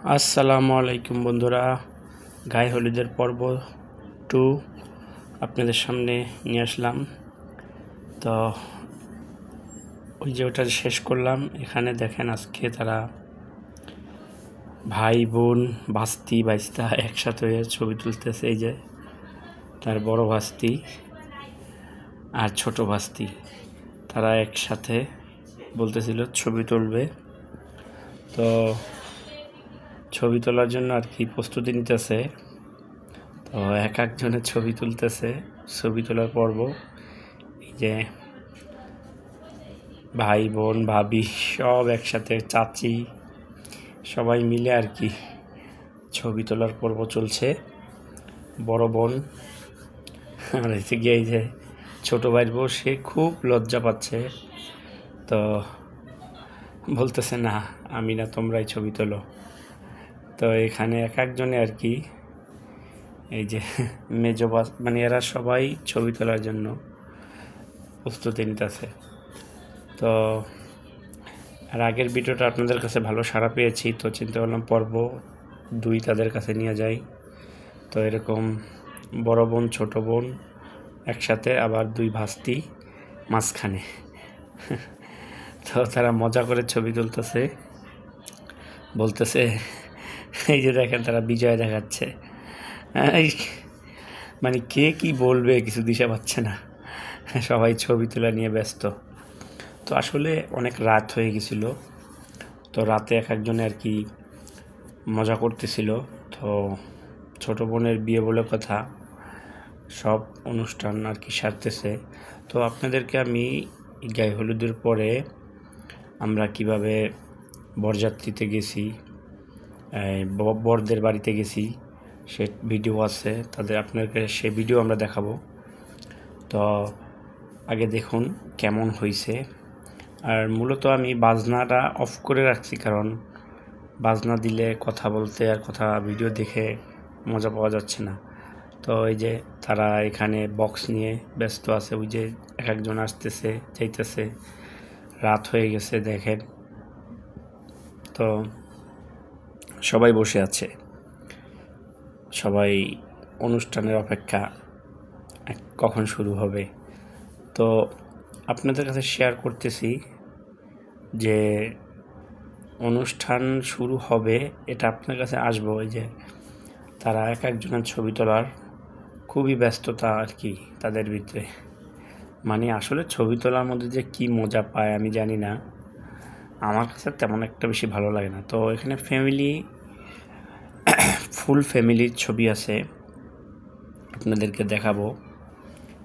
আসসালামু আলাইকুম বন্ধুরা, গায়ে হলুদের পর্ব 2 আপনাদের সামনে নিয়ে আসলাম। তো ওই যে ওটা শেষ করলাম। এখানে দেখেন আজকে তারা ভাই বোন ভাস্তি বাইস্তা একসাথে হয়ে ছবি তুলতেছে। এই যে তার বড় ভাস্তি আর ছোট ভাস্তি, তারা একসাথে বলতেছিল ছবি তুলবে। তো ছবি তোলার জন্য আর কি প্রস্তুতি নিতেছে। তো এক একজনের ছবি তুলতেছে, ছবি তোলার পর্ব। এই যে ভাই বোন ভাবি সব একসাথে, চাচি সবাই মিলে আর কি ছবি তোলার পর্ব চলছে। বড় বোন আর এদিকে এই যে ছোট ভাইয়ের বউ, সে খুব লজ্জা পাচ্ছে। তো বলতেছে না আমি না, তোমরাই ছবি তোলো। তো এখানে এক একজনে আর কি এই যে মেজবাস মানে এরা সবাই ছবি তোলার জন্য প্রস্তুতি নিতেছে। তো আর আগের ভিডিওটা আপনাদের কাছে ভালো সাড়া পেয়েছি, তো চিন্তা করলাম পর্ব 2 তাদের কাছে নিয়ে যাই। তো এরকম বড় বোন ছোট বোন একসাথে, আবার 2 ভাস্তি মাঝখানে। তো তারা মজা করে ছবি তুলতেছে, বলতেছে এই যে দেখেন তারা বিজয় দেখাচ্ছে। মানে কে কি বলবে কিছু দিশা পাচ্ছে না, সবাই ছবি তোলা নিয়ে ব্যস্ত। তো আসলে অনেক রাত হয়ে গেছিল। তো রাতে এক একজনে আর কি মজা করতেছিল। তো ছোট বোনের বিয়ে বলে কথা, সব অনুষ্ঠান আর কি সারতেছে। তো আপনাদেরকে আমি গায়ে হলুদের পরে আমরা কিভাবে বরযাত্রীতে গেছি, বরদের বাড়িতে গেছি, সে ভিডিও আছে তাদের, আপনাদেরকে সে ভিডিও আমরা দেখাবো। তো আগে দেখুন কেমন হয়েছে। আর মূলত আমি বাজনাটা অফ করে রাখছি, কারণ বাজনা দিলে কথা বলতে আর কথা ভিডিও দেখে মজা পাওয়া যাচ্ছে না। তো এই যে তারা এখানে বক্স নিয়ে ব্যস্ত আছে। ওই যে এক একজন আসতেছে যাইতেছে, রাত হয়ে গেছে দেখেন। তো সবাই বসে আছে, সবাই অনুষ্ঠানের অপেক্ষা কখন শুরু হবে। তো আপনাদের কাছে শেয়ার করতেছি যে অনুষ্ঠান শুরু হবে, এটা আপনার কাছে আসবো। ওই যে তারা এক একজনের ছবি তোলার খুবই ব্যস্ততা আর কি তাদের ভিতরে। মানে আসলে ছবি তোলার মধ্যে যে কি মজা পায় আমি জানি না, আমার কাছে তেমন একটা বেশি ভালো লাগে না। তো এখানে ফ্যামিলি, ফুল ফ্যামিলির ছবি আছে, আপনাদেরকে দেখাবো।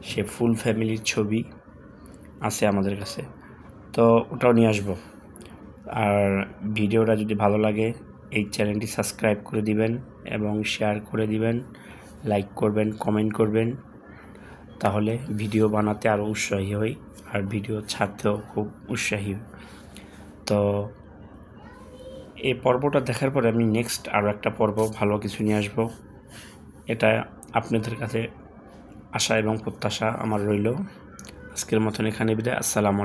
সে ফুল ফ্যামিলির ছবি আছে আমাদের কাছে, তো ওটাও নিয়ে আসবো। আর ভিডিওটা যদি ভালো লাগে এই চ্যানেলটি সাবস্ক্রাইব করে দিবেন এবং শেয়ার করে দিবেন, লাইক করবেন, কমেন্ট করবেন, তাহলে ভিডিও বানাতে আরও উৎসাহী হই আর ভিডিও ছাড়তেও খুব উৎসাহী। তো এই পর্বটা দেখার পরে আমি নেক্সট আরও একটা পর্ব ভালো কিছু নিয়ে আসবো। এটা আপনাদের কাছে আশা এবং প্রত্যাশা আমার রইল। আজকের মতন এখানে বিদায়। আসসালামু আলাইকুম।